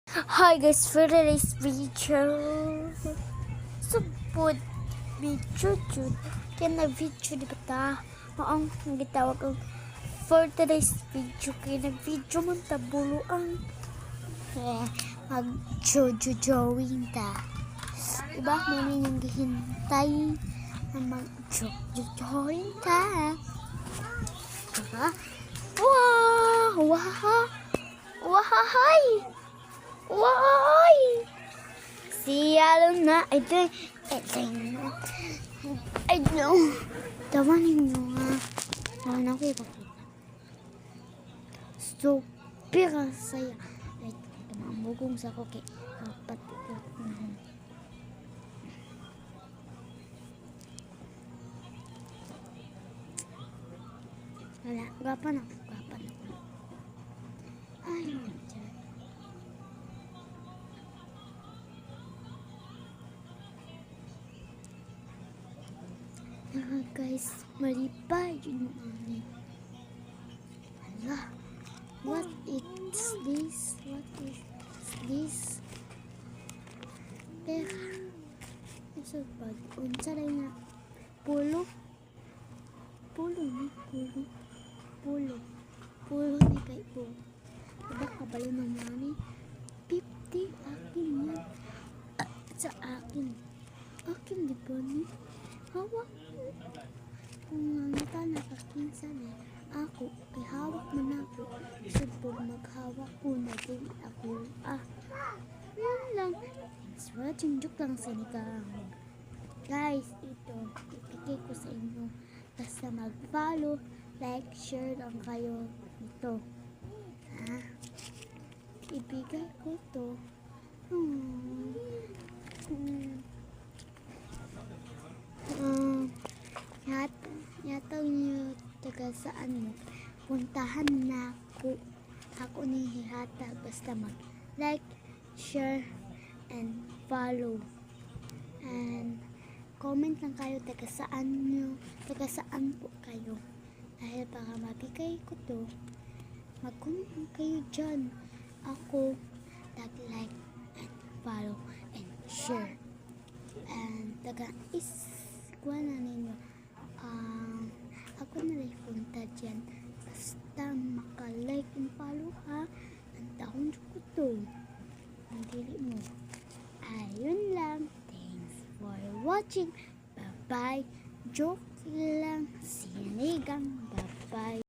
Hi guys, for today's video, support video jud. Kaya na video di ba ta? Maong gitawag ang for today's video. Kaya na video man tabulo ang mag-jojo-joing ta. Diba? Muna yung gihintay na mag-jojo-joing ta. Diba? Wow! Wow! Wahay! Why? Siya lang na. I know. Tawanin nyo nga. Tawanan ko ipakita. Super saya. Like, tumambugong sa ko kay apat. Wala. Gapan ako. Ay, guys, malipay yun yung amin. Hala, what is this? What is this? Pera. Isa pag unsa rin na pulo. Pulo ni kay po. Diba kabalo ng mami? 50 akin yan. Sa akin. Akin di ba ni? Hawak. Kung nangita nakakinsa na ako, kay hawak man ako. Sipag maghawak ko na din ako. Yun lang. Swatching joke lang sa nikang. Guys, ito, ipikay ko sa inyo. Basta mag-follow, like, share lang kayo nito. Ibigay ko to. Yataw niyo taga saan mo. Puntahan na ako ni Hihata. Basta mag-like, share, and follow. And comment lang kayo taga saan po kayo. Dahil para mabigay ko to, mag-comment lang kayo dyan. Ako, tag-like, and follow, and share. And taga-iskuha na ninyo. Ako na rin punta dyan. Basta maka-like and follow ha. Ang taon ko to. Ang dili mo. Ayun lang. Thanks for watching. Bye-bye. Joke lang. Sinigang. Bye-bye.